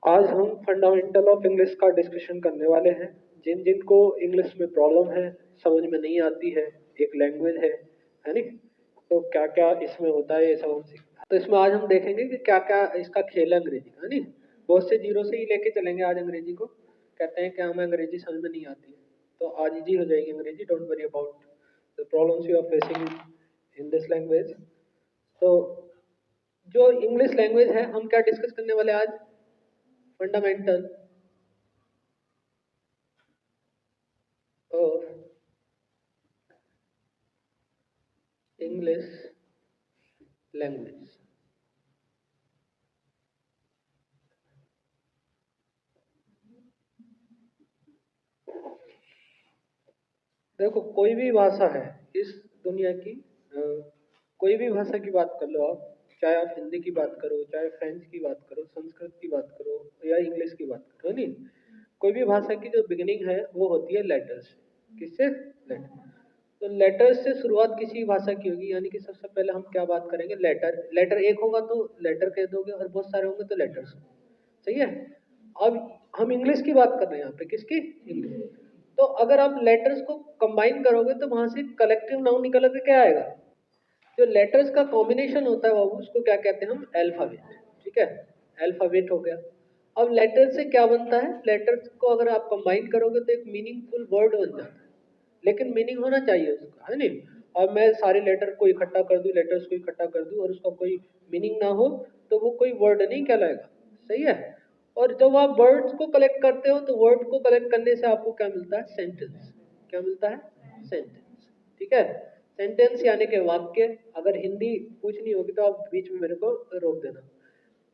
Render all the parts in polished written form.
आज हम fundamental of English का डिस्कशन करने वाले हैं। जिन जिनको इंग्लिश में प्रॉब्लम है, समझ में नहीं आती है, एक लैंग्वेज है नी, तो क्या क्या इसमें होता है ये सब हम सीखेंगे। तो इसमें आज हम देखेंगे कि क्या क्या इसका खेल है अंग्रेजी का, है नी। बहुत से जीरो से ही लेके चलेंगे आज अंग्रेजी को। कहते हैं कि हमें अंग्रेजी समझ में नहीं आती है, तो आज इजी हो जाएगी अंग्रेजी। Don't worry about the problems you are facing in this language. तो जो इंग्लिश लैंग्वेज है, हम क्या डिस्कस करने वाले आज? Fundamental of English language. देखो, कोई भी भाषा है इस दुनिया की, कोई भी भाषा की बात कर लो आप, चाहे आप हिंदी की बात करो, चाहे फ्रेंच की बात करो, संस्कृत की बात करो या इंग्लिश की बात करो, नहीं, कोई भी भाषा की जो बिगिनिंग है वो होती है लेटर्स। किससे? लेटर। तो लेटर्स से शुरुआत किसी भाषा की होगी, यानी कि सबसे पहले हम क्या बात करेंगे? लेटर। लेटर एक होगा तो लेटर कह दोगे, और बहुत सारे होंगे तो लेटर्स। सही है। अब हम इंग्लिश की बात कर रहे हैं यहाँ पे, किसकी? इंग्लिश। तो अगर आप लेटर्स को कंबाइन करोगे तो वहां से कलेक्टिव नाउन निकल के क्या आएगा? जो लेटर्स का कॉम्बिनेशन होता है बाबू, उसको क्या कहते हैं हम? अल्फाबेट। ठीक है, अल्फाबेट हो गया। अब लेटर से क्या बनता है? लेटर्स को अगर आप कंबाइन करोगे तो एक मीनिंगफुल वर्ड बन जाता है, लेकिन मीनिंग होना चाहिए उसका, है नहीं। और मैं सारे लेटर को इकट्ठा कर दूं, लेटर्स को इकट्ठा कर दूं, और उसका कोई मीनिंग ना हो, तो वो कोई वर्ड नहीं कहलाएगा। सही है। और जब आप वर्ड्स को कलेक्ट करते हो तो वर्ड को कलेक्ट करने से आपको क्या मिलता है? सेंटेंस। क्या मिलता है? सेंटेंस। ठीक है। सेंटेंस यानी कि वाक्य। अगर हिंदी पूछनी होगी तो आप बीच में मेरे को रोक देना।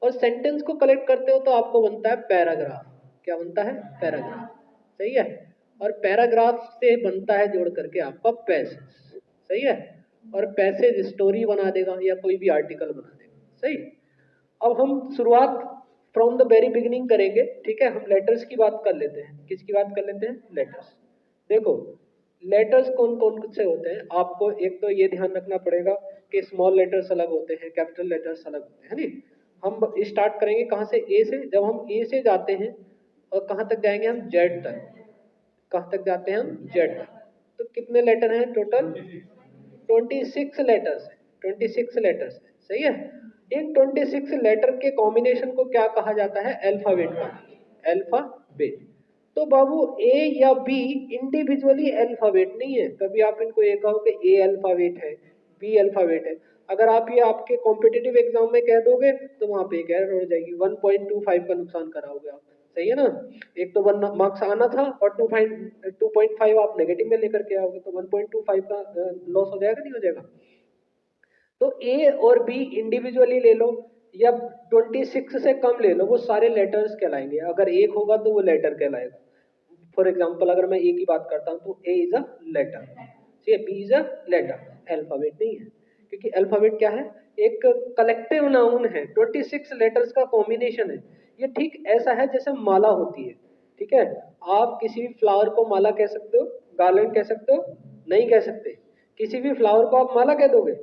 और सेंटेंस को कलेक्ट करते हो तो आपको बनता है पैराग्राफ। क्या बनता है? पैराग्राफ। सही है। और पैराग्राफ से बनता है जोड़ करके आपका पैसेज। सही है। और पैसेज स्टोरी बना देगा या कोई भी आर्टिकल बना देगा। सही। अब हम शुरुआत फ्रॉम द वेरी बिगिनिंग करेंगे। ठीक है, हम लेटर्स की बात कर लेते हैं। किसकी बात कर लेते हैं? लेटर्स। देखो, लेटर्स कौन कौन से होते हैं, आपको एक तो ये ध्यान रखना पड़ेगा कि स्मॉल लेटर्स अलग होते हैं, कैपिटल लेटर्स अलग होते हैं, नहीं। हम स्टार्ट करेंगे कहाँ से? ए से। जब हम ए से जाते हैं और कहाँ तक जाएंगे? हम जेड तक। कहाँ तक जाते हैं हम? जेड तक। तो कितने लेटर हैं टोटल? 26 लेटर्स है। 26 लेटर्स है। सही है। इन 26 लेटर के कॉम्बिनेशन को क्या कहा जाता है? अल्फाबेट का। अल्फाबेट। तो बाबू, ए या बी इंडिविजुअली अल्फाबेट नहीं है। कभी आप इनको ये कहो कि ए अल्फाबेट है, बी अल्फाबेट है, अगर आप ये आपके कॉम्पिटिटिव एग्जाम में कह दोगे तो वहां पे एक एरर हो जाएगी। 1.25 का नुकसान कराओगे आप। सही है ना। एक तो 1 मार्क्स आना था और 2.5 आप नेगेटिव में लेकर के आओगे, तो 1.25 का लॉस हो जाएगा, नहीं हो जाएगा? तो ए और बी इंडिविजुअली ले लो या 26 से कम ले लो, वो सारे लेटर्स कहलाएंगे। अगर एक होगा तो वो लेटर कहलाएगा। फॉर एग्जाम्पल, अगर मैं ए की बात करता हूँ तो ए इज अ लेटर, ठीक है, B is a letter. Alphabet नहीं है, क्योंकि अल्फाबेट क्या है? एक कलेक्टिव नाउन है, 26 लेटर्स का कॉम्बिनेशन है। ये ठीक ऐसा है जैसे माला होती है। ठीक है। आप किसी भी फ्लावर को माला कह सकते हो, गार्लेंड कह सकते हो? नहीं कह सकते। किसी भी फ्लावर को आप माला कह दोगे?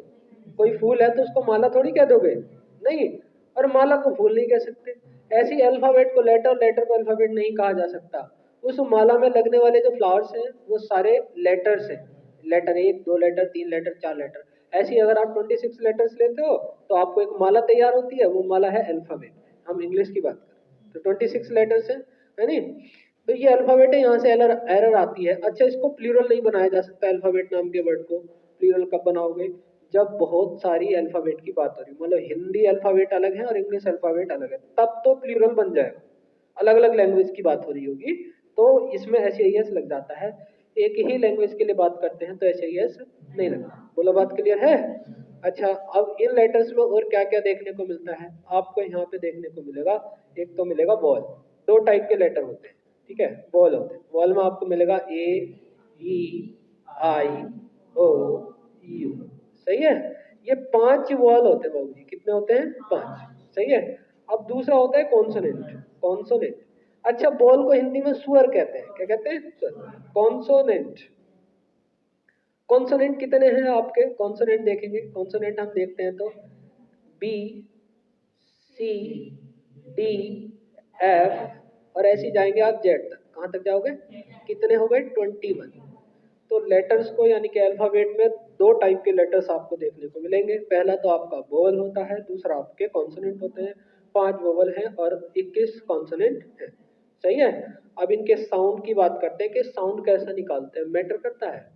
कोई फूल है तो उसको माला थोड़ी कह दोगे? नहीं। और माला को फूल नहीं कह सकते। ऐसे ही अल्फाबेट को लेटर, लेटर को अल्फाबेट नहीं कहा जा सकता। उस माला में लगने वाले जो फ्लावर्स हैं वो सारे लेटर्स हैं। लेटर एक, दो लेटर, तीन लेटर, चार लेटर। ऐसे ही अगर आप 26 लेटर्स लेते हो तो आपको एक माला तैयार होती है, वो माला है अल्फाबेट। हम इंग्लिश की बात करें तो 26 लेटर्स है नहीं। तो ये अल्फाबेट है, यहाँ से एरर एरर आती है। अच्छा, इसको प्लूरल नहीं बनाया जा सकता अल्फाबेट नाम के वर्ड को। प्लूरल कब बनाओगे? जब बहुत सारी अल्फाबेट की बात हो रही, मतलब हिंदी अल्फाबेट अलग है और इंग्लिश अल्फाबेट अलग है, तब तो प्लूरल बन जाएगा। अलग अलग लैंग्वेज की बात हो रही होगी तो इसमें एस एस लग जाता है। एक ही लैंग्वेज के लिए बात करते हैं तो एस एस नहीं लगता। बोलो, बात क्लियर है? अच्छा, अब इन लेटर्स में और क्या क्या देखने को मिलता है आपको? यहाँ पे देखने को मिलेगा, एक तो मिलेगा वॉल। दो टाइप के लेटर होते हैं। ठीक है, वॉल होते हैं। वॉल में आपको मिलेगा ए, ई, आई, ओ, यू। सही है। ये 5 वॉल होते हैं बाबू जी। कितने होते हैं? 5। सही है। अब दूसरा होता है कॉन्सोनेंट। कॉन्सोनेंट। अच्छा, बॉल को हिंदी में सुअर कहते हैं। क्या कहते हैं? सुअर। कॉन्सोनेंट। कॉन्सोनेंट कितने हैं आपके? कॉन्सोनेंट देखेंगे, कॉन्सोनेंट हम देखते हैं तो बी, सी, डी, एफ और ऐसे ही जाएंगे आप जेड तक। कहाँ तक जाओगे? कितने हो गए? 21। तो लेटर्स को यानी कि अल्फाबेट में दो टाइप के लेटर्स आपको देखने को मिलेंगे। पहला तो आपका वोवल होता है, दूसरा आपके कॉन्सोनेंट होते हैं। 5 वोवल हैं और 21 कॉन्सोनेंट हैं। सही है। अब इनके साउंड की बात करते हैं कि साउंड कैसा निकालते हैं। मैटर करता है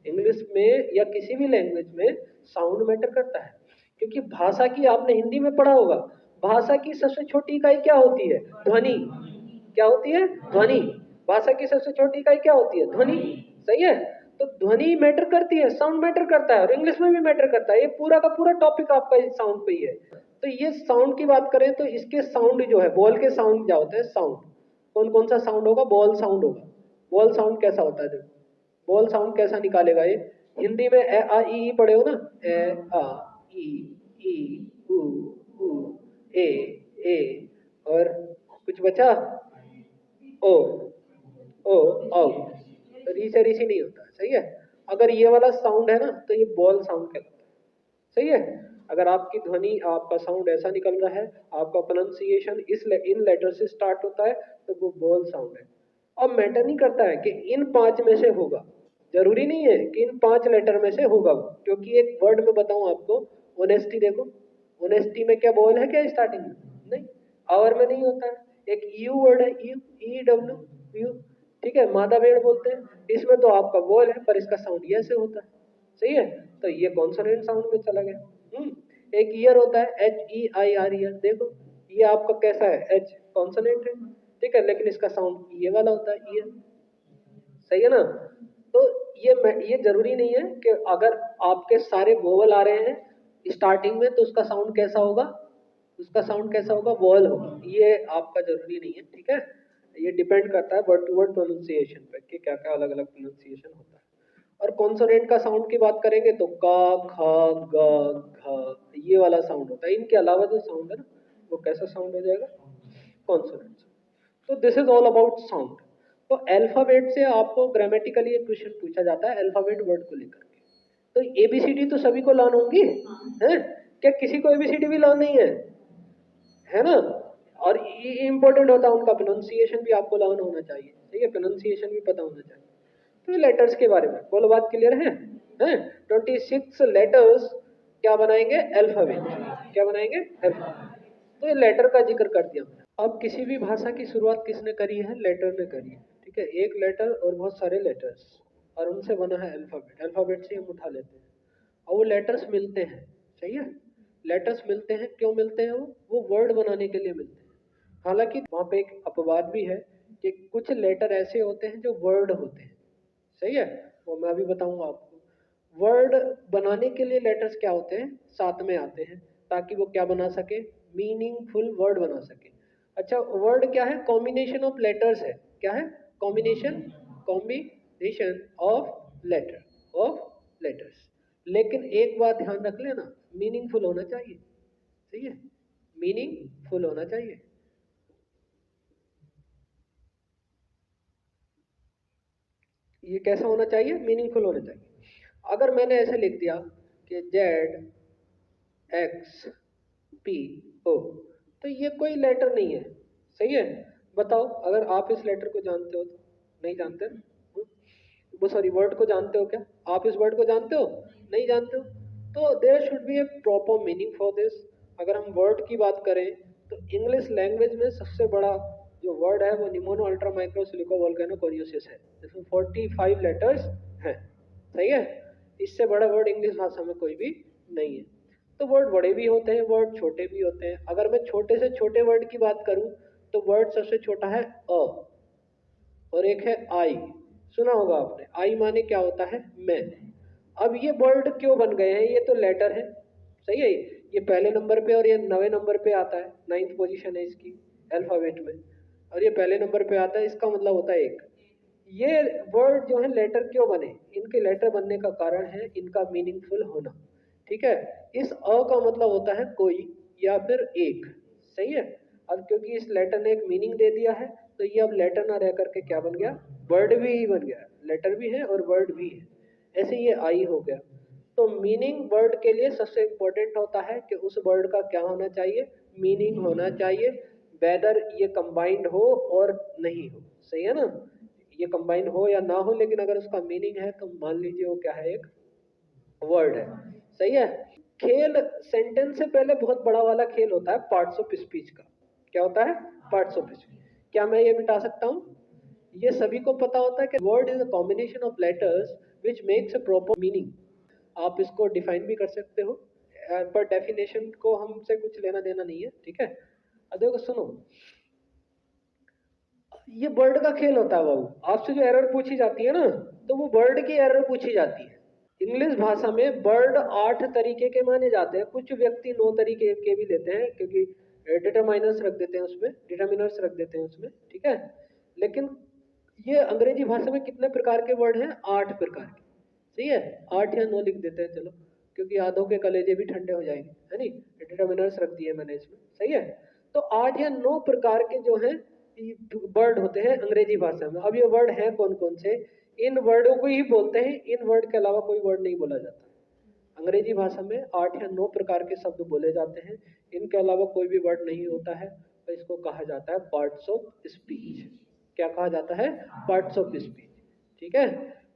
इंग्लिश में या किसी भी लैंग्वेज में, साउंड मैटर करता है। क्योंकि भाषा की आपने हिंदी में पढ़ा होगा, भाषा की सबसे छोटी इकाई क्या होती है? ध्वनि। क्या होती है? ध्वनि। भाषा की सबसे छोटी इकाई क्या होती है? ध्वनि। सही है। तो ध्वनि मैटर करती है, साउंड मैटर करता है, और इंग्लिश में भी मैटर करता है। ये पूरा का पूरा टॉपिक आपका साउंड पे ही है। तो ये साउंड की बात करें तो इसके साउंड जो है, बॉल के साउंड क्या होते हैं? साउंड कौन कौन सा साउंड होगा? बॉल साउंड होगा। बॉल साउंड कैसा होता है? देखो बॉल साउंड कैसा निकालेगा ये। हिंदी में ए आ ई पढ़े हो ना? ए आ ई उ ऊ ए ए, और कुछ बचा? ओ ओ औ। तो री से ऋषि नहीं होता। सही है। अगर ये वाला साउंड है ना तो ये बॉल साउंड कहलाता है। सही है। अगर आपकी ध्वनि, आपका साउंड ऐसा निकल रहा है, आपका प्रोनाउंसिएशन इन लेटर से स्टार्ट होता है, तो वो बॉल साउंड है। अब मैटर नहीं करता है कि इन 5 में से होगा, जरूरी नहीं है कि इन 5 लेटर में से होगा वो। क्योंकि एक वर्ड में बताऊं आपको, ऑनेस्टी। देखो ऑनेस्टी में क्या बॉल है क्या स्टार्टिंग में? नहीं। आवर में नहीं होता है। एक यू वर्ड है, यू ई डब्ल्यू यू। ठीक है, मादा भेड़ बोलते हैं, इसमें तो आपका बॉल है पर इसका साउंड ये से होता है। सही है। तो ये कॉन्सोनेंट साउंड में चला गया। एक ईयर होता है, H E I R year. देखो ये आपका कैसा है? एच कॉन्सोनेंट है। ठीक है, लेकिन इसका साउंड ये वाला होता है, ईयर। सही है ना। तो ये जरूरी नहीं है कि अगर आपके सारे वोवल आ रहे हैं स्टार्टिंग में तो उसका साउंड कैसा होगा? उसका साउंड कैसा होगा? वॉल होगा। ये आपका जरूरी नहीं है। ठीक है। ये डिपेंड करता है वर्ड टू वर्ड प्रोनाउंसिएशन पे कि क्या क्या अलग अलग प्रोनाउंसिएशन होता है। और कॉन्सोनेंट का साउंड की बात करेंगे तो का, खा, गा, घा, ये वाला साउंड होता है। इनके अलावा जो साउंड है ना, वो कैसा साउंड हो जाएगा? कॉन्सोनेंट। तो this is all about sound. तो अल्फाबेट से आपको ग्रामेटिकली एक क्वेश्चन पूछा जाता है अल्फाबेट वर्ड को लेकर के। तो एबीसीडी तो सभी को लर्न होंगी है? क्या किसी को एबीसीडी भी लर्न नहीं है ना? और ये इंपॉर्टेंट होता है, उनका प्रोनाउंसिएशन भी आपको लर्न होना चाहिए। ठीक है, प्रोनाउंसिएशन भी पता होना चाहिए। तो लेटर्स के बारे में बोलो, बात क्लियर है? 26 लेटर्स क्या बनाएंगे? अल्फाबेट। क्या बनाएंगे? अल्फाबेट। तो ये लेटर का जिक्र कर दिया मैंने। अब किसी भी भाषा की शुरुआत किसने करी है? लेटर ने करी है। ठीक है, एक लेटर और बहुत सारे लेटर्स, और उनसे बना है अल्फाबेट। अल्फाबेट से हम उठा लेते हैं और वो लेटर्स मिलते हैं। सही है। लेटर्स मिलते हैं, क्यों मिलते हैं? वो वर्ड बनाने के लिए मिलते हैं। हालांकि वहाँ पे एक अपवाद भी है कि कुछ लेटर ऐसे होते हैं जो वर्ड होते हैं। सही है, वो मैं अभी बताऊंगा आपको। वर्ड बनाने के लिए लेटर्स क्या होते हैं? साथ में आते हैं, ताकि वो क्या बना सके? मीनिंगफुल वर्ड बना सके। अच्छा, वर्ड क्या है? कॉम्बिनेशन ऑफ लेटर्स है। क्या है? कॉम्बिनेशन। Combination of letters. लेकिन एक बात ध्यान रख लेना, मीनिंगफुल होना चाहिए। सही है, मीनिंगफुल होना चाहिए। ये कैसा होना चाहिए? मीनिंगफुल होना चाहिए। अगर मैंने ऐसे लिख दिया कि जेड एक्स पी ओ, तो ये कोई लेटर नहीं है। सही है। बताओ, अगर आप इस लेटर को जानते हो तो? नहीं जानते ना? वो सॉरी, वर्ड को जानते हो क्या? आप इस वर्ड को जानते हो? नहीं जानते हो। तो there should be a proper meaning for this. अगर हम वर्ड की बात करें तो इंग्लिश लैंग्वेज में सबसे बड़ा जो वर्ड है वो निमोनो अल्ट्रा माइक्रो सिलिको वोल्केनो कोरियोसिस है, जिसमें 45 लेटर्स हैं। सही है। इससे बड़ा वर्ड इंग्लिश भाषा में कोई भी नहीं है। तो वर्ड बड़े भी होते हैं, वर्ड छोटे भी होते हैं। अगर मैं छोटे से छोटे वर्ड की बात करूं तो वर्ड सबसे छोटा है अ, और एक है आई। सुना होगा आपने, आई माने क्या होता है? मैं। अब ये वर्ड क्यों बन गए हैं? ये तो लेटर है। सही है। ये पहले नंबर पे और ये 9वें नंबर पे आता है, 9th पोजीशन है इसकी अल्फाबेट में, और ये पहले नंबर पे आता है। इसका मतलब होता है एक। ये वर्ड जो है लेटर क्यों बने? इनके लेटर बनने का कारण है इनका मीनिंगफुल होना। ठीक है। इस अ का मतलब होता है कोई या फिर एक। सही है। अब क्योंकि इस लेटर ने एक मीनिंग दे दिया है, तो ये अब लेटर ना रह करके क्या बन गया? वर्ड भी बन गया। लेटर भी है और वर्ड भी है। ऐसे ये आई हो गया। तो मीनिंग वर्ड के लिए सबसे इंपॉर्टेंट होता है कि उस वर्ड का क्या होना चाहिए? मीनिंग होना चाहिए। वेदर ये कंबाइंड हो और नहीं हो, सही है ना, ये कंबाइंड हो या ना हो, लेकिन अगर उसका मीनिंग है तो मान लीजिए वो क्या है, एक वर्ड है, सही है। खेल सेंटेंस से पहले बहुत बड़ा वाला खेल होता है पार्ट्स ऑफ स्पीच का। क्या होता है? Parts of speech. क्या मैं ये मिटा सकता हूँ? ये सभी को पता होता है कि word is a combination of letters which makes a proper meaning. आप इसको डिफाइन भी कर सकते हो, पर डेफिनेशन को हमसे कुछ लेना देना नहीं है, ठीक है। अब देखो सुनो, ये वर्ड का खेल होता है बाबू। आपसे जो एरर पूछी जाती है ना, तो वो वर्ड की एरर पूछी जाती है। इंग्लिश भाषा में वर्ड 8 तरीके के माने जाते हैं, कुछ व्यक्ति 9 तरीके के भी लेते हैं, क्योंकि डिटरमाइनर्स रख देते हैं उसमें, डिटर्मिनर्स रख देते हैं उसमें, ठीक है। लेकिन ये अंग्रेजी भाषा में कितने प्रकार के वर्ड हैं? 8 प्रकार के, सही है। 8 या 9 लिख देते हैं चलो, क्योंकि आधों के कलेजे भी ठंडे हो जाएंगे, है नहीं। डिटर्मिनर्स रख दिए मैंने इसमें, सही है। तो 8 या 9 प्रकार के जो हैं वर्ड होते हैं अंग्रेजी भाषा में। अब ये वर्ड हैं कौन कौन से? इन वर्डों को ही बोलते हैं, इन वर्ड के अलावा कोई वर्ड नहीं बोला जाता। अंग्रेजी भाषा में 8 या 9 प्रकार के शब्द बोले जाते हैं, इनके अलावा कोई भी वर्ड नहीं होता है, तो इसको कहा जाता है पार्ट्स ऑफ स्पीच। क्या कहा जाता है? पार्ट्स ऑफ स्पीच, ठीक है।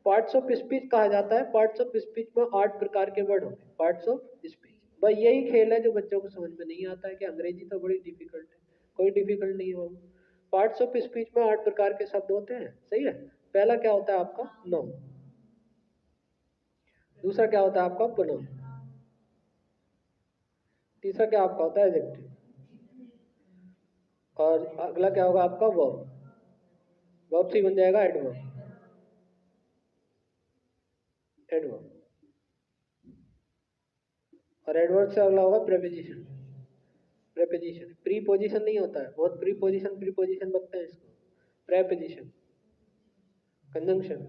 पार्ट्स ऑफ स्पीच कहा जाता है। पार्ट्स ऑफ स्पीच में 8 प्रकार के वर्ड होते हैं, पार्ट्स ऑफ स्पीच। भाई यही खेल है जो बच्चों को समझ में नहीं आता है कि अंग्रेजी तो बड़ी डिफिकल्ट है। कोई डिफिकल्ट नहीं हो। पार्ट्स ऑफ स्पीच में 8 प्रकार के शब्द होते हैं, सही है। पहला क्या होता है आपका? नाउन। दूसरा क्या होता है आपका? प्रोनाउन। तीसरा क्या आपका होता है? एडजेक्टिव। और अगला क्या होगा आपका? वर्ब। वर्ब से बन जाएगा एडवर्ब। एडवर्ब। और एडवर्ब से अगला होगा प्रीपोजिशन। प्रीपोजिशन, प्रीपोजिशन नहीं होता है, बहुत प्रीपोजिशन प्रीपोजिशन बनते हैं इसको। प्रीपोजिशन, कंजंक्शन,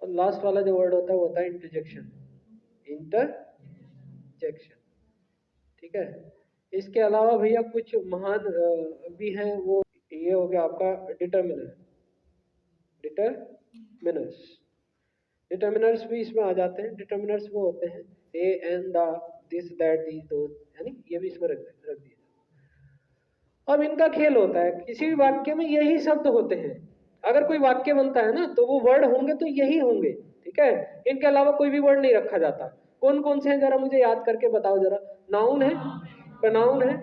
और लास्ट वाला जो वर्ड होता है वो होता है इंटरजेक्शन। इंटरजेक्शन, ठीक है। इसके अलावा भैया कुछ महान भी हैं, वो ये हो गया आपका डिटर्मिनर। डिटर्मिनर्स, डिटर्मिनर्स भी इसमें आ जाते हैं। डिटर्मिनर्स वो होते हैं A and the, this that these those, यानी ये भी इसमें रख दिए। अब इनका खेल होता है, किसी भी वाक्य में यही शब्द होते हैं। अगर कोई वाक्य बनता है ना, तो वो वर्ड होंगे तो यही होंगे, ठीक है। इनके अलावा कोई भी वर्ड नहीं रखा जाता। कौन कौन से हैं जरा मुझे याद करके बताओ जरा। नाउन है, प्रोनाउन है,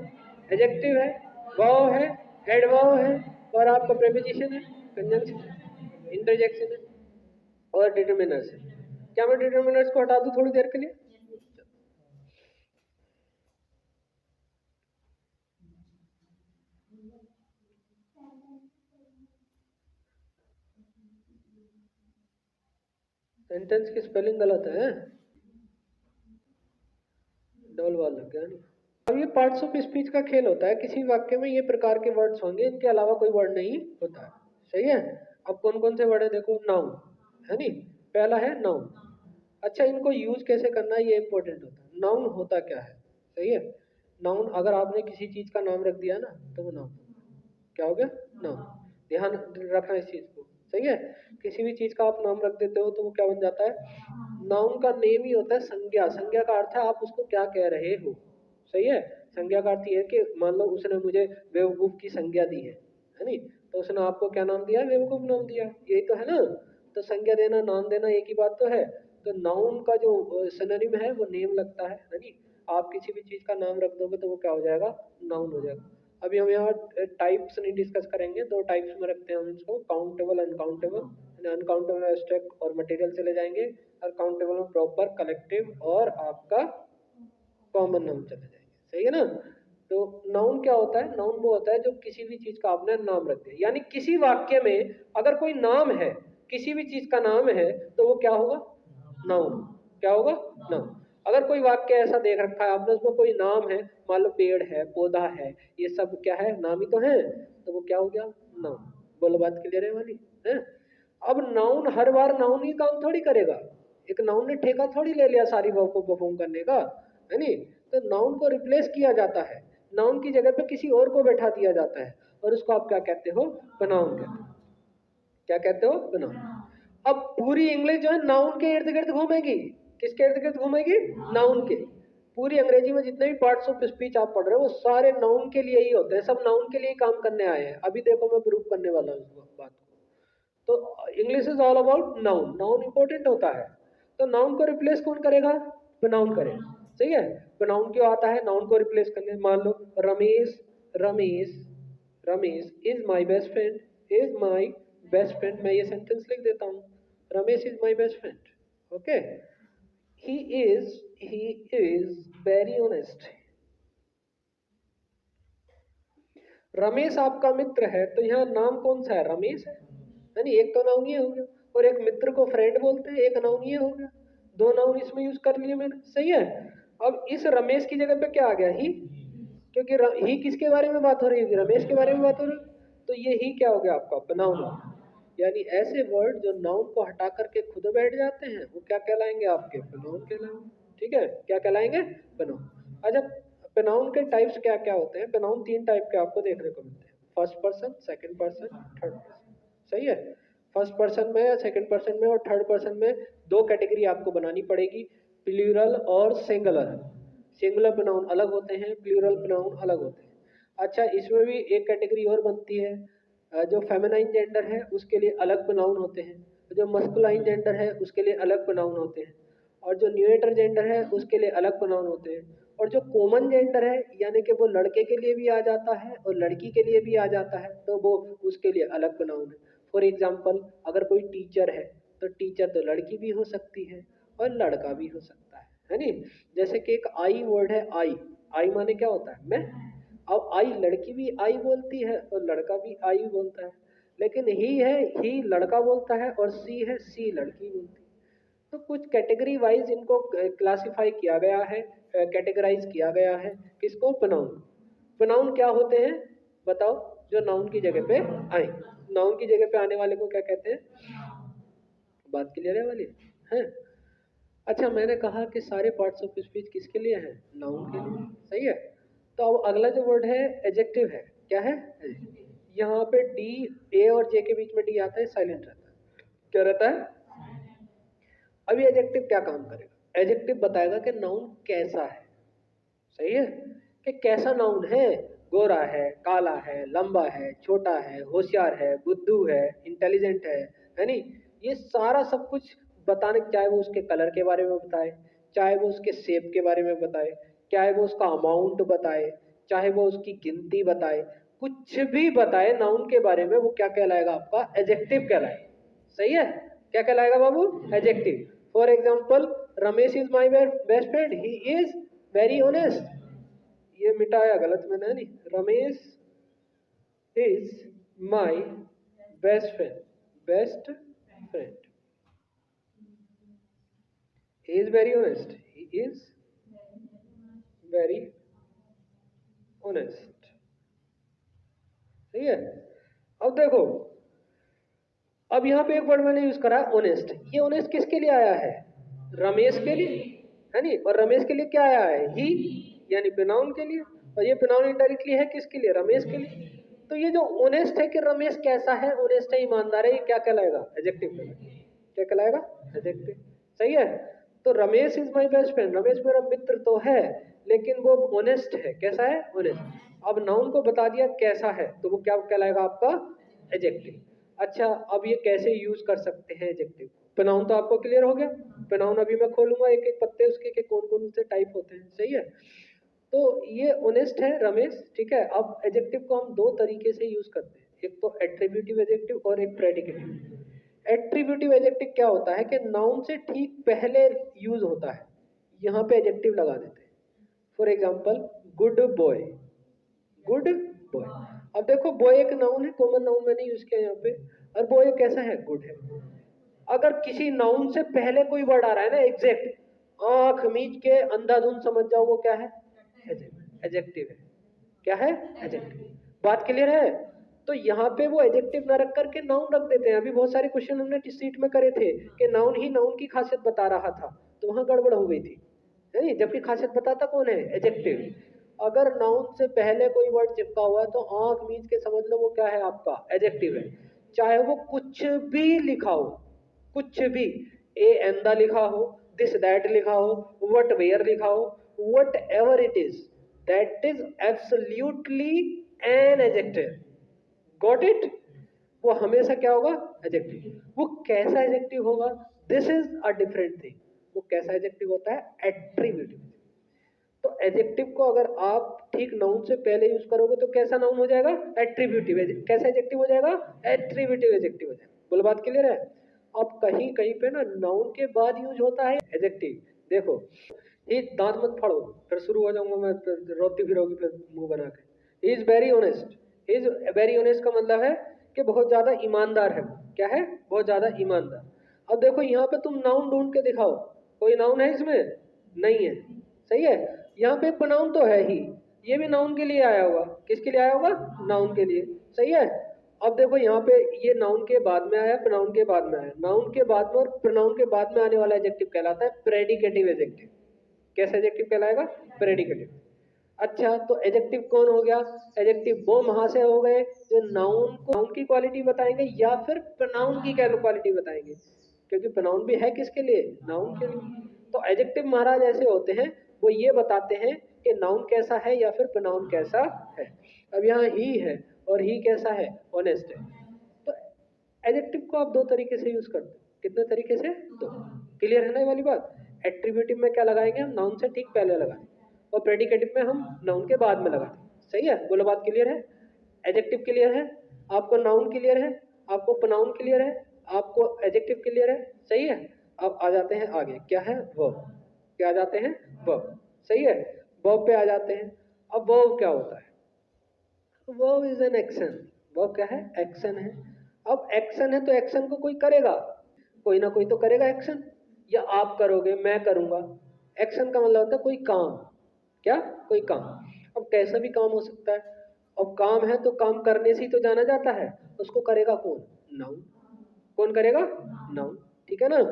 एडजेक्टिव है, वर्ब है, एडवर्ब है, और आपका प्रीपोजिशन है, कंजंक्शन है, इंटरजेक्शन है, और डिटर्मिनर्स है। क्या मैं डिटर्मिनर्स को हटा दूं थोड़ी देर के लिए? सेंटेंस की स्पेलिंग गलत है, डबल वाल लग गया नहीं। अब ये पार्ट्स ऑफ स्पीच का खेल होता है। किसी वाक्य में ये प्रकार के वर्ड्स होंगे, इनके अलावा कोई वर्ड नहीं होता है, सही है। अब कौन कौन से वर्ड है देखो। नाउन है नहीं, पहला है नाउन। अच्छा, इनको यूज कैसे करना है ये इंपॉर्टेंट होता है। नाउन होता क्या है, सही है। नाउन, अगर आपने किसी चीज का नाम रख दिया ना, तो वो नाउन क्या हो गया? नाउन। ध्यान रखना इस चीज को, सही है। किसी भी चीज का आप नाम रख देते हो तो वो क्या बन जाता है? नाउन का नेम ही होता है संज्ञा। संज्ञा का अर्थ है आप उसको क्या कह रहे हो, सही है। संज्ञा का अर्थ ये है कि मान लो उसने मुझे बेवकूफ की संज्ञा दी है नहीं, तो उसने आपको क्या नाम दिया? बेवकूफ नाम दिया, यही तो है ना। तो संज्ञा देना, नाम देना एक ही बात तो है। तो नाउन का जो सिनोनिम है वो नेम लगता है नहीं। आप किसी भी चीज का नाम रख दोगे तो वो क्या हो जाएगा? नाउन हो जाएगा। अभी हम यहाँ टाइप्स नहीं डिस्कस करेंगे, दो टाइप्स में रखते हैं हम इसको, काउंटेबल, अनकाउंटेबल। अनकाउंटेबल में एब्स्ट्रैक्ट और मटेरियल चले जाएंगे, और काउंटेबल में प्रॉपर, कलेक्टिव और आपका कॉमन नाउन चले जाएंगे, सही है ना। तो नाउन क्या होता है? नाउन वो होता है जो किसी भी चीज का आपने नाम रख दिया, यानी किसी वाक्य में अगर कोई नाम है, किसी भी चीज का नाम है, तो वो क्या होगा? नाउन। क्या होगा? नाउन। अगर कोई वाक्य ऐसा देख रखा है आपने, उसमें कोई नाम है, मान लो पेड़ है, पौधा है, ये सब क्या है? नाम ही तो है, तो वो क्या हो गया? नाउन। बोलो बात क्लियर है वाली है। अब नाउन हर बार नाउन ही काम थोड़ी करेगा। एक नाउन ने ठेका थोड़ी ले लिया सारी वर्ब को परफॉर्म करने का, है नहीं। तो नाउन को रिप्लेस किया जाता है, नाउन की जगह पे किसी और को बैठा दिया जाता है, और उसको आप क्या कहते हो? प्रोनाउन कहते हो। क्या कहते हो? प्रोनाउन। अब पूरी इंग्लिश जो है नाउन के इर्द गिर्द घूमेगी। किसके इर्द गिर्द घूमेगी? नाउन के। पूरी अंग्रेजी में जितने भी पार्ट्स ऑफ स्पीच आप पढ़ रहे हो वो सारे नाउन के लिए ही होते हैं, सब नाउन के लिए ही काम करने आए हैं। अभी देखो मैं प्रूव करने वाला हूँ इस बात को। तो English is all about noun, noun important होता है। तो नाउन को रिप्लेस कौन करेगा? प्रोनाउन करेगा, सही है। प्रोनाउन क्यों आता है नाउन को रिप्लेस करने? मान लो Ramesh, Ramesh, Ramesh is my best friend, is my best friend, मैं ये सेंटेंस लिख देता हूँ, Ramesh is my best friend, okay. he is very honest। Ramesh आपका मित्र है, तो यहाँ नाम कौन सा है? रमेश है, यानी एक तो नाउन ये हो गया, और एक मित्र को फ्रेंड बोलते हैं, एक नाउन ये हो गया, दो नाउन इसमें यूज कर लिए मैंने, सही है। अब इस रमेश की जगह पे क्या आ गया? ही, क्योंकि ही किसके बारे में बात हो रही है? रमेश के बारे में बात हो रही है, तो ये ही क्या हो गया आपका? प्रोनाउन। यानी ऐसे वर्ड जो नाउन को हटा करके खुद बैठ जाते हैं वो क्या कहलाएंगे? आपके प्रोनाउन कहलाएंगे, ठीक है। क्या कहलाएंगे? प्रोनाउन। अच्छा, प्रोनाउन के टाइप्स क्या क्या होते हैं? प्रोनाउन 3 टाइप के आपको देखने को मिलते हैं, first person, second person, third person, सही है। फर्स्ट पर्सन में, सेकंड पर्सन में और थर्ड पर्सन में 2 कैटेगरी आपको बनानी पड़ेगी, प्लूरल और सिंगुलर। सिंगुलर प्रोनाउन अलग होते हैं, प्लूरल प्रोनाउन अलग होते हैं। अच्छा, इसमें भी एक कैटेगरी और बनती है, जो फेमिनाइन जेंडर है उसके लिए अलग प्रोनाउन होते हैं, जो मस्कुलाइन जेंडर है उसके लिए अलग प्रोनाउन होते हैं, और जो न्यूएटर जेंडर है उसके लिए अलग प्रोनाउन होते हैं, और जो कॉमन जेंडर है यानी कि वो लड़के के लिए भी आ जाता है और लड़की के लिए भी आ जाता है, तो वो उसके लिए अलग प्रोनाउन है। फॉर एग्जाम्पल, अगर कोई टीचर है तो टीचर तो लड़की भी हो सकती है और लड़का भी हो सकता है नी। जैसे कि एक आई वर्ड है, आई, आई माने क्या होता है? मैं। अब आई, लड़की भी आई बोलती है और लड़का भी आई बोलता है, लेकिन ही है, ही लड़का बोलता है, और सी है, सी लड़की बोलती है। तो कुछ कैटेगरी वाइज इनको क्लासिफाई किया गया है, कैटेगराइज किया गया है, किसको? प्रोनाउन। प्रोनाउन क्या होते हैं बताओ? जो नाउन की जगह पे आए, नाउन की जगह पे आने वाले को क्या कहते हैं? बात क्लियर है वाली है? अच्छा, मैंने कहा कि सारे पार्ट्स ऑफ स्पीच किसके लिए हैं? नाउन के लिए, सही है। तो अब अगला जो वर्ड है एडजेक्टिव है, क्या है? यहाँ पे डी, ए और जे के बीच में डी आता है, साइलेंट रहता है, क्या रहता है? अभी एडजेक्टिव क्या काम करेगा? एडजेक्टिव बताएगा कि नाउन कैसा है, सही है, कि कैसा नाउन है। गोरा है, काला है, लंबा है, छोटा है, होशियार है, बुद्धू है, इंटेलिजेंट है नी। ये सारा सब कुछ बताने, चाहे वो उसके कलर के बारे में बताए, चाहे वो उसके शेप के बारे में बताए, चाहे वो उसका अमाउंट बताए, चाहे वो उसकी गिनती बताए, कुछ भी बताए नाउन के बारे में, वो क्या कहलाएगा? आपका एडजेक्टिव कहलाएगा, सही है। क्या कहलाएगा बाबू? Adjective. For example, Ramesh is my best friend, he is very honest. ये मिटाया गलत मैंने नहीं, Ramesh is my best friend, best friend, he is very honest, he is very honest, सही है। अब देखो, अब यहाँ पे एक वर्ड मैंने यूज करा है ऑनेस्ट। ये ऑनेस्ट किसके लिए आया है? रमेश के लिए, है नी। और रमेश के लिए क्या आया है? ही, यानी प्रोनाउन के लिए, और ये प्रोनाउन इनडायरेक्टली है किसके लिए? रमेश के लिए। तो ये जो ऑनेस्ट है कि रमेश कैसा है, ऑनेस्ट है, ईमानदार है, ये क्या कहलाएगा? एडजेक्टिव कहलाएगा। क्या कहलाएगा? एडजेक्टिव, सही है। तो Ramesh is my best friend, Ramesh मेरा मित्र तो है लेकिन वो ऑनेस्ट है, कैसा है? ऑनेस्ट। अब नाउन को बता दिया कैसा है, तो वो क्या कहलाएगा? आपका एडजेक्टिव। अच्छा, अब ये कैसे यूज कर सकते हैं एडजेक्टिव? प्रोनाउन तो आपको क्लियर हो गया। प्रोनाउन अभी मैं खोलूंगा एक एक पत्ते उसके कि कौन कौन से टाइप होते हैं, सही है। तो ये ऑनेस्ट है रमेश, ठीक है। अब एडजेक्टिव को हम 2 तरीके से यूज करते हैं, एक तो एट्रीब्यूटिव एडजेक्टिव और एक प्रेडिकेटिव। एट्रीब्यूटिव एडजेक्टिव क्या होता है कि नाउन से ठीक पहले यूज होता है, यहाँ पे एडजेक्टिव लगा देते हैं। For example, good boy, good boy. अब देखो, बॉय एक नाउन है, कॉमन नाउन मैंने यूज किया यहाँ पे, और बॉय कैसा है? गुड है। अगर किसी नाउन से पहले कोई वर्ड आ रहा है ना, एग्जैक्ट, आंख मीच के अंधाधुंध समझ जाओ, वो क्या है? एडजेक्टिव है। क्या है? एडजेक्टिव। बात क्लियर है? तो यहाँ पे वो एडजेक्टिव ना रख करके नाउन रख देते हैं। अभी बहुत सारे क्वेश्चन हमने सीट में करे थे कि नाउन ही नाउन की खासियत बता रहा था, तो वहां गड़बड़ हो गई थी, नहीं, जबकि खासियत बताता कौन है? एडजेक्टिव। अगर नाउन से पहले कोई वर्ड चिपका हुआ है तो आंख मीच के समझ लो वो क्या है? आपका एडजेक्टिव है। चाहे वो कुछ भी लिखा हो, कुछ भी, ए एंदा लिखा हो, दिस दैट लिखा हो, वट वेयर लिखा हो, whatever it is, that is absolutely an adjective. Got it? वो हमेशा क्या होगा? एडजेक्टिव। वो कैसा एडजेक्टिव होगा? This is a different thing. वो कैसा एडजेक्टिव होता है? एट्रीब्यूटिव। तो एडजेक्टिव को अगर आप ठीक नाउन से पहले यूज करोगे तो कैसा नाउन हो जाएगा? एट्रीब्यूटिव। कैसा एडजेक्टिव हो जाएगा? एट्रीब्यूटिव एडजेक्टिव हो जाएगा। बोलो बात क्लियर है? अब कहीं कहीं पे ना नाउन के बाद यूज होता है एडजेक्टिव। देखो, ये दांत मत फाड़ो, फिर शुरू हो जाऊंगा मैं, रोती फिरोगी फिर मुंह बना के। ही is very honest. He is very honest का मतलब है कि बहुत ज्यादा ईमानदार है। क्या है? बहुत ज्यादा ईमानदार। अब देखो यहाँ पे तुम नाउन ढूंढ के दिखाओ, कोई नाउन है इसमें? नहीं है। सही है। यहाँ पे प्रोनाउन तो है ही, ये भी नाउन के लिए आया होगा। किसके लिए आया होगा? नाउन के लिए। सही है। अब देखो यहाँ पे ये नाउन के बाद में आया, प्रोनाउन के बाद में आया। नाउन के बाद में और प्रोनाउन के बाद में आने वाला एडजेक्टिव कहलाता है प्रेडिकेटिव एडजेक्टिव। कैसा एडजेक्टिव कहलाएगा? प्रेडिकेटिव। अच्छा, तो एडजेक्टिव कौन हो गया? एडजेक्टिव वो महाशय हो गए जो नाउन को नाउन की क्वालिटी बताएंगे या फिर प्रोनाउन की क्वालिटी बताएंगे, क्योंकि प्रोनाउन भी है किसके लिए? नाउन के लिए। तो एडजेक्टिव महाराज ऐसे होते हैं, वो ये बताते हैं कि नाउन कैसा है या फिर प्रोनाउन कैसा है। अब यहाँ ही है और ही कैसा है? ऑनेस्ट है। तो एडजेक्टिव को आप दो तरीके से यूज करते हो। कितने तरीके से? दो। क्लियर है ना ये वाली बात? एट्रीब्यूटिव में क्या लगाएंगे हम? नाउन से ठीक पहले लगाएंगे, और प्रेडिकेटिव में हम नाउन के बाद में लगाते हैं। सही है? बोलो बात क्लियर है? एडजेक्टिव क्लियर है आपको, नाउन क्लियर है आपको, प्रोनाउन क्लियर है आपको, एडजेक्टिव क्लियर है। सही है। अब आ जाते हैं आगे, क्या है? वर्ब। क्या आ जाते हैं? वर्ब। सही है। वर्ब पे आ जाते हैं। अब वर्ब क्या होता है? Verb is an action. Verb क्या है? एक्शन है। अब एक्शन है तो एक्शन को कोई करेगा, कोई ना कोई तो करेगा एक्शन, या आप करोगे, मैं करूंगा। एक्शन का मतलब होता है कोई काम। क्या? कोई काम। अब कैसा भी काम हो सकता है। अब काम है तो काम करने से ही तो जाना जाता है, उसको करेगा कौन? नाउन। कौन करेगा? नाउन। ठीक है ना?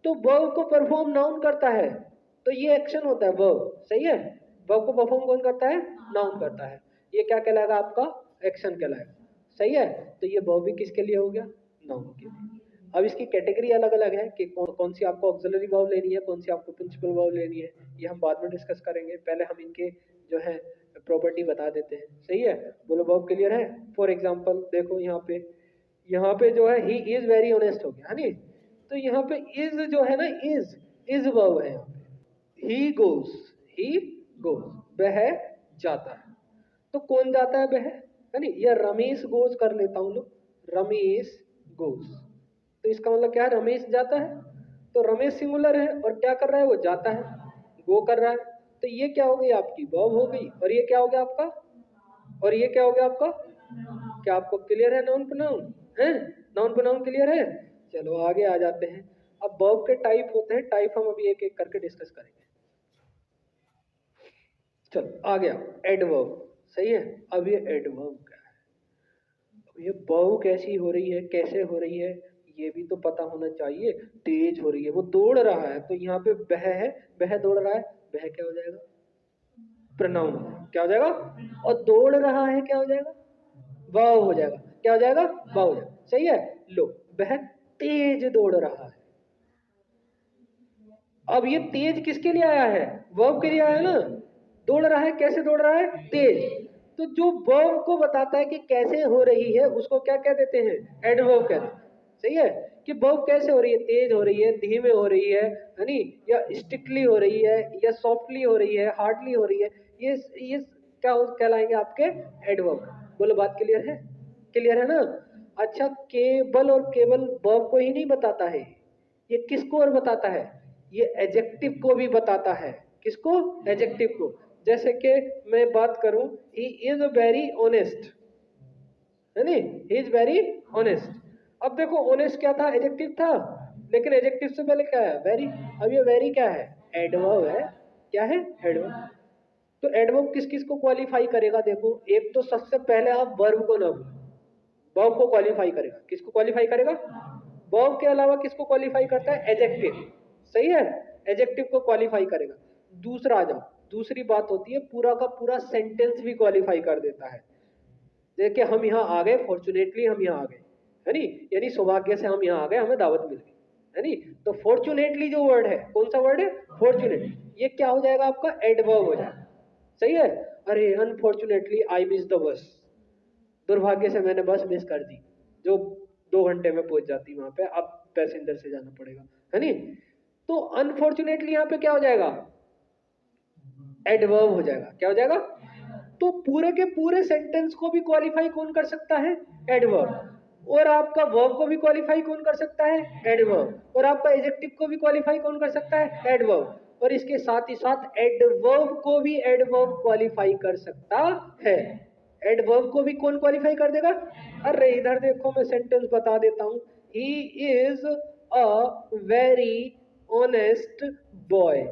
तो वर्ब को परफॉर्म नाउन करता है, तो ये एक्शन होता है वर्ब। सही है। वर्ब को परफॉर्म कौन करता है? नाउन करता है। ये क्या कहलाएगा आपका? एक्शन कहलाएगा। सही है। तो ये वर्ब भी किसके लिए हो गया? नाउन के लिए। अब इसकी कैटेगरी अलग अलग है कि कौन सी आपको ऑक्सिलरी वर्ब लेनी है, कौन सी आपको प्रिंसिपल वर्ब लेनी है, ये हम बाद में डिस्कस करेंगे। पहले हम इनके जो है प्रॉपर्टी बता देते हैं। सही है। बोलो वर्ब क्लियर है? फॉर एग्जांपल देखो यहाँ पे जो है ही इज वेरी ऑनेस्ट हो गया है नी। तो यहाँ पे इज जो है ना, इज वर्ब है। यहाँ पे ही गोज, ही गोज, वह जाता है। तो कौन जाता है? वह है नी। या रमेश गोज कर लेता हूं लोग, रमेश गोज। तो इसका मतलब क्या है? रमेश जाता है। तो रमेश सिंगुलर है और क्या कर रहा है? वो जाता है, गो कर रहा है। तो ये क्या हो गई? आपकी वर्ब हो गई। और ये क्या हो गया आपका? और ये क्या हो गया आपका? क्या आपको क्लियर है? नाउन प्रोनाउन है? नाउन प्रोनाउन क्लियर है? चलो आगे आ जाते हैं। अब वर्ब के टाइप होते हैं, टाइप हम अभी एक एक करके डिस्कस करेंगे। चलो आ गया एडवर्ब। सही है। अब ये एडवर्ब क्या है? ये वर्ब कैसी हो रही है, कैसे हो रही है, ये भी तो पता होना चाहिए। तेज हो रही है, वो दौड़ रहा है, तो यहाँ पे वह है, वह दौड़ रहा है, वह क्या हो जाएगा? प्रोनाउन। क्या हो जाएगा? और दौड़ रहा है क्या हो जाएगा? वर्ब हो जाएगा। क्या हो जाएगा? वर्ब हो जाएगा। सही है। लो, वह तेज दौड़ रहा है। अब ये तेज किसके लिए आया है? वर्ब के लिए आया ना। दौड़ रहा है, कैसे दौड़ रहा है? तेज। तो जो वर्ब को बताता है कि कैसे हो रही है, उसको क्या कह देते हैं? एडवर्ब कहते हैं। सही है। कि वर्ब कैसे हो रही है? तेज हो रही है, धीमे हो रही है नी, या स्ट्रिक्टली हो रही है, या सॉफ्टली हो रही है, हार्डली हो रही है। ये क्या कहलाएंगे आपके? एडवर्ब। बोलो बात क्लियर है? क्लियर है ना? अच्छा, केवल और केवल वर्ब को ही नहीं बताता है, ये किसको और बताता है? ये एडजेक्टिव को भी बताता है। किसको? एडजेक्टिव को। जैसे कि मैं बात करूं, ही इज वेरी ऑनेस्ट, है नी, ही इज वेरी ऑनेस्ट। अब देखो ऑनेस्ट क्या था? एडजेक्टिव था, लेकिन एडजेक्टिव से पहले क्या है? वेरी। अब ये वेरी क्या है? एडवर्ब है। क्या है? एडवर्ब। तो एडवर्ब किस किस को क्वालिफाई करेगा? देखो, एक तो सबसे पहले आप वर्ब को ना भूलो, वर्ब को क्वालिफाई करेगा। किसको क्वालिफाई करेगा? वर्ब के अलावा किसको क्वालिफाई करता है? एडजेक्टिव। सही है। एडजेक्टिव को क्वालिफाई करेगा। दूसरा आ जाओ, दूसरी बात होती है पूरा का पूरा सेंटेंस भी क्वालिफाई कर देता है। देखिए हम यहाँ आ गए, फॉर्चुनेटली हम यहाँ आ गए, है नी, यानी सौभाग्य से हम यहाँ आ गए, हमें दावत मिल गई, है नी। तो फॉर्चुनेटली जो वर्ड है, कौन सा वर्ड है? फॉर्चुनेट। ये क्या हो जाएगा आपका? एडवर्ब हो जाएगा। सही है। अरे unfortunately I miss the bus, दुर्भाग्य से मैंने बस मिस कर दी, जो 2 घंटे में पहुंच जाती वहां पे, अब पैसेंजर से जाना पड़ेगा, है नी। तो अनफॉर्चुनेटली यहाँ पे क्या हो जाएगा? एडवर्ब हो जाएगा। क्या हो जाएगा? तो पूरे के पूरे सेंटेंस को भी क्वालिफाई कौन कर सकता है? एडवर्ब। और आपका वर्ब को भी क्वालिफाई कौन कर सकता है? एडवर्ब। और आपका एडजेक्टिव को भी क्वालिफाई कौन कर सकता है? एडवर्ब। और इसके साथ ही साथ एडवर्ब को भी एडवर्ब क्वालिफाई कर सकता है। एडवर्ब को भी कौन क्वालिफाई कर देगा? अरे इधर देखो, मैं सेंटेंस बता देता हूं। He is a very honest boy.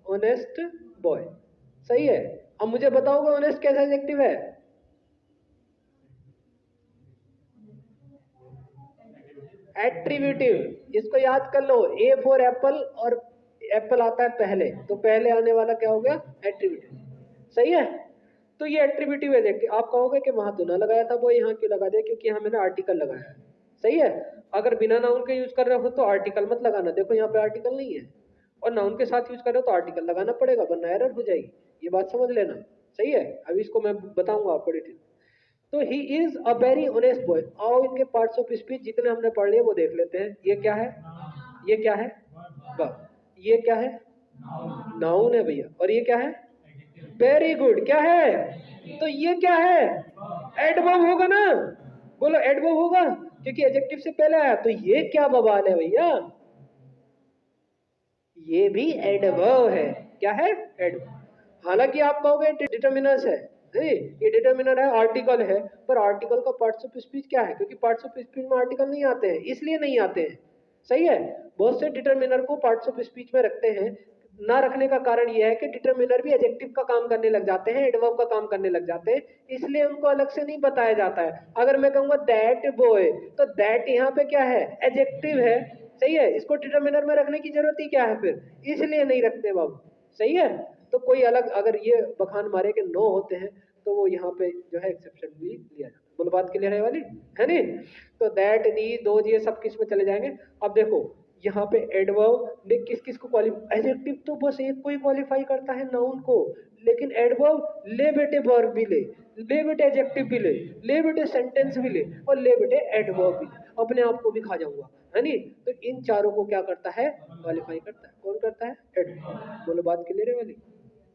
Honest boy, सही है। अब मुझे बताओगे ऑनेस्ट कैसा एडजेक्टिव है? एट्रीब्यूटिव। इसको याद कर लो, ए फॉर एप्पल, और एप्पल आता है पहले, तो पहले आने वाला क्या हो गया? एट्रीब्यूटिव। सही है। तो ये एट्रीब्यूटिव एडजेक्टिव। आप कहोगे कि वहां तो ना लगाया था, वो यहाँ क्यों लगा दिया? क्योंकि यहाँ मैंने आर्टिकल लगाया है। सही है। अगर बिना नाउन के यूज कर रहे हो तो आर्टिकल मत लगाना। देखो यहाँ पे आर्टिकल नहीं है, और नाउन के साथ यूज कर रहे हो तो आर्टिकल लगाना पड़ेगा, वरना एरर हो जाएगी। ये बात समझ लेना। सही है। अभी इसको मैं बताऊंगा आपको डिटेल। तो he is a very honest boy. आओ इनके पार्ट्स ऑफ स्पीच जितने हमने पढ़ लिए वो देख लेते हैं। ये क्या है? ये क्या है? वर्ब। ये क्या है? नाउन है भैया। और ये क्या है? Very good. क्या है? तो ये क्या है? एडवर्ब होगा ना? बोलो एडवर्ब होगा, क्योंकि एडजेक्टिव से पहले आया। तो ये क्या बवाल है भैया? ये भी एडवर्ब है। क्या है? एडवर्ब। हालांकि आप कहोगे डिटर्मिनर्स है, नहीं, ये डिटर्मिनर है, आर्टिकल है, पर आर्टिकल का पार्ट्स ऑफ स्पीच क्या है? क्योंकि पार्ट्स ऑफ स्पीच में आर्टिकल नहीं आते हैं, इसलिए नहीं आते हैं। सही है। बहुत से डिटर्मिनर को पार्ट्स ऑफ स्पीच में रखते हैं। ना रखने का कारण यह है कि डिटर्मिनर भी एडजेक्टिव का काम करने लग जाते हैं, एडवर्ब का काम करने लग जाते हैं, इसलिए उनको अलग से नहीं बताया जाता है। अगर मैं कहूंगा दैट बॉय, तो दैट यहाँ पे क्या है? एडजेक्टिव है। सही है। इसको डिटर्मिनर में रखने की जरूरत ही क्या है फिर? इसलिए नहीं रखते बाबू। सही है। तो कोई अलग अगर ये बखान मारे के नो होते हैं, तो वो यहाँ पे जो है एक्सेप्शन भी लिया जाता है। बोलो बात क्लियर है वाली, है नहीं? तो दैट, दी, दोज, ये सब किस में चले जाएंगे? अब देखो यहाँ पे एडवर्ब ने किस किस को क्वालिफाई, एडजेक्टिव तो बस एक को ही क्वालिफाई करता है, नाउन को। लेकिन एडवर्ब ले बेटे वर्ब भी ले बेटे एडजेक्टिव भी ले बेटे सेंटेंस भी ले, और ले बेटे एडवर्ब भी ले, अपने आप को भी खा जाऊंगा, है नहीं? तो इन चारों को क्या करता है? क्वालिफाई करता है। कौन करता है? एडवर्ब। बोलो बात क्लियर है वाली?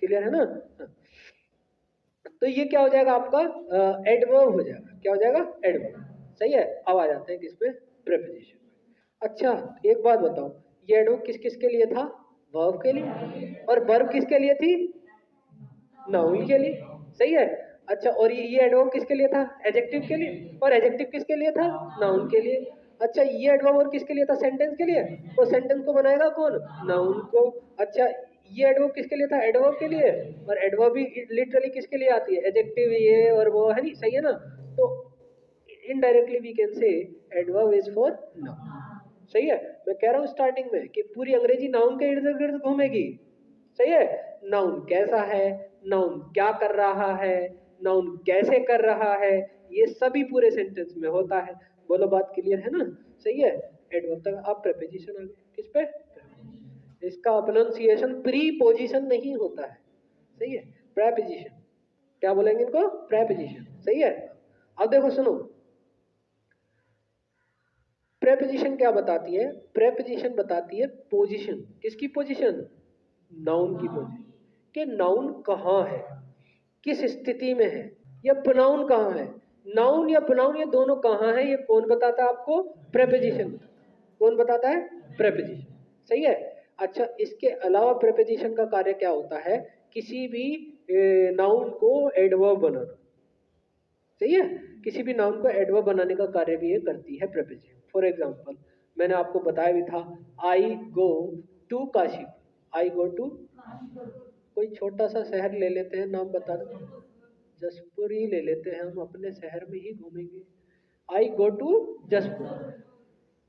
क्लियर है ना? हाँ। तो ये क्या हो जाएगा आपका? एडवर्ब हो जाएगा। क्या हो जाएगा? एडवर्ब। सही है। अब आ जाते हैं किस पे? प्रेपोजिशन। अच्छा, एक बात बताओ, ये एडवर्ब किस किस के लिए था? वर्ब के लिए। और वर्ब किसके लिए थी? नाउन के लिए। सही है। अच्छा, और ये एडवर्ब किसके लिए था? एडजेक्टिव के लिए। और एडजेक्टिव किसके लिए था? नाउन के लिए। अच्छा, ये एडवर्ब और किसके लिए था? सेंटेंस के लिए। और सेंटेंस को बनाएगा कौन? नाउन को। अच्छा, ये एडवर्ब किसके लिए था? एडवर्ब के लिए। और एडवर्ब भी लिटरली किसके लिए आती है? एडजेक्टिव, ये और वो, है नहीं? सही है ना? तो indirectly we can say adverb is for noun. सही है। मैं कह रहा हूं स्टार्टिंग में कि पूरी अंग्रेजी नाउन के इर्द गिर्द घूमेगी। सही है। नाउन कैसा है, नाउन क्या कर रहा है, नाउन कैसे कर रहा है, ये सभी पूरे सेंटेंस में होता है। बोलो बात क्लियर है ना? सही है। एडवर्ब तक आप प्रेपोजिशन आ गए। किस पे? इसका प्रोनाउंसिएशन प्रीपोजिशन नहीं होता है। सही है। प्रेपोजिशन। क्या बोलेंगे इनको? प्रेपोजिशन। सही है। अब देखो सुनो, प्रेपोजिशन क्या बताती है? प्रेपोजिशन बताती है पोजीशन। किसकी पोजीशन? नाउन की पोजीशन। कि नाउन कहाँ है, किस स्थिति में है, या प्रोनाउन कहाँ है। नाउन या प्रोनाउन ये दोनों कहाँ है, ये कौन बताता है आपको? प्रेपोजिशन। कौन बताता है? प्रेपोजिशन। सही है। अच्छा, इसके अलावा प्रेपोजिशन का कार्य क्या होता है? किसी भी नाउन को एडवर्ब बनाना। सही है। किसी भी नाउन को एडवर्ब बनाने का कार्य भी ये करती है प्रेपोजिशन। फॉर एग्जाम्पल, मैंने आपको बताया भी था, I go to Kashi. I go to, कोई छोटा सा शहर ले लेते हैं, नाम बता दो। जसपुर ही ले लेते हैं, हम अपने शहर में ही घूमेंगे। आई गो टू जसपुर।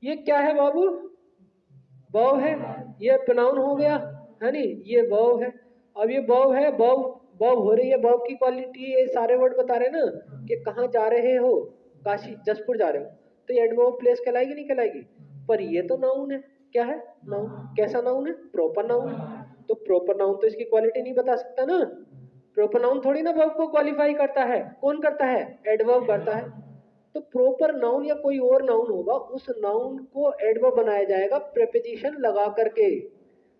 ये क्या है बाबू? वर्ब है। ये प्रोनाउन हो गया, है नी? ये वर्ब है। अब ये वर्ब है, वर्ब वर्ब हो रही है। वर्ब की क्वालिटी ये सारे वर्ड बता रहे हैं ना, कि कहाँ जा रहे हो? काशी, जसपुर जा रहे हो। तो ये एडवर्ब प्लेस कहलाएगी नहीं कहलाएगी? पर ये तो नाउन है। क्या है? नाउन। कैसा नाउन है? प्रॉपर नाउन है। तो प्रोपर नाउन तो इसकी क्वालिटी नहीं बता सकता ना, प्रोपर नाउन थोड़ी ना वर्ब को क्वालिफाई करता है, कौन करता है, एडवर्ब करता है। तो प्रोपर नाउन या कोई और नाउन होगा, उस नाउन को एडवर्ब बनाया जाएगा प्रेपोजिशन लगा करके।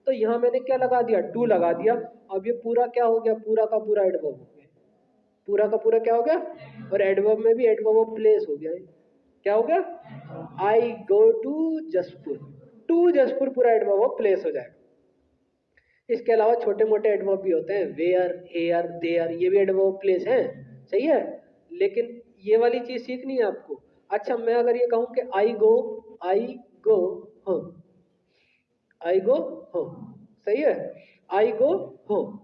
तो यहाँ मैंने क्या लगा दिया, टू लगा दिया। अब ये पूरा क्या हो गया, पूरा का पूरा एडवर्ब हो गया, पूरा का पूरा क्या हो गया, और एडवर्ब में भी एडवर्ब ऑफ प्लेस हो गया। क्या हो गया, I go to Jaspur, to Jaspur पूरा एडवर्ब ऑफ प्लेस हो जाएगा। इसके अलावा छोटे मोटे एडवर्ब भी होते हैं, वेयर, हेयर, देयर, ये भी एडवर्ब ऑफ प्लेस है, सही है। लेकिन ये वाली चीज सीखनी है आपको। अच्छा, मैं अगर ये कहूं कि आई गो होम, आई गो होम, सही है, आई गो होम,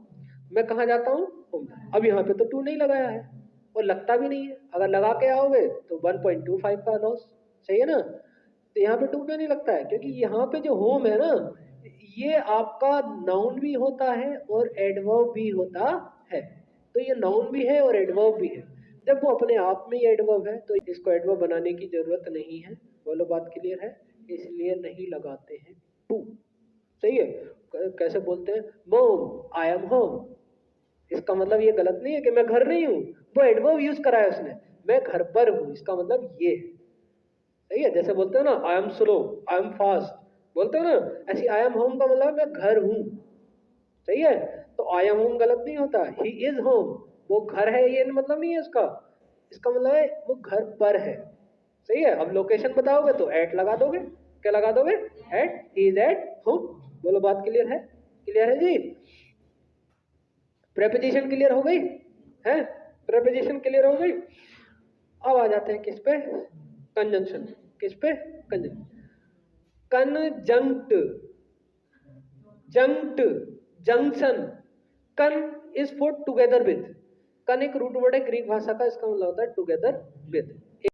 मैं कहाँ जाता हूँ, होम। अब यहाँ पे तो टू नहीं लगाया है और लगता भी नहीं है, अगर लगा के आओगे तो 1.25 का लॉस, सही है ना। तो यहाँ पे टू क्यों नहीं लगता है, क्योंकि यहाँ पे जो होम है ना, ये आपका नाउन भी होता है और एडवर्ब भी होता है। तो ये नाउन भी है और एडवर्ब भी है। जब वो अपने आप में ही एडवर्ब है तो इसको एडवर्ब बनाने की जरूरत नहीं है। बोलो, बात क्लियर है, इसलिए नहीं लगाते हैं टू, सही है। कैसे बोलते हैं, मॉम आई एम होम, इसका मतलब ये गलत नहीं है कि मैं घर नहीं हूं, वो एडवर्ब यूज करा है उसने, मैं घर पर हूं, इसका मतलब ये है, सही है। जैसे बोलते हो ना, I am slow, I am fast, बोलते हो ना, ऐसी आई एम होम का मतलब मैं घर हूं, सही है। तो आई एम होम गलत नहीं होता, ही इज होम, वो घर है ये मतलब नहीं है इसका, इसका मतलब है वो घर पर है, सही है। अब लोकेशन बताओगे तो एट लगा दोगे, क्या लगा दोगे, at, he is at home. बोलो, बात क्लियर है, क्लियर है जी। प्रेपोजिशन क्लियर हो गई है, प्रेपोजिशन क्लियर हो गई। अब आ जाते हैं किस पे, कंजंक्शन, किस पे, कंजंक्शन, कंजंक्ट, जंक्ट, जंक्शन, कन इज फॉर टुगेदर विद, कन एक रूट वर्ड है ग्रीक भाषा का, इसका मतलब होता है टुगेदर विद।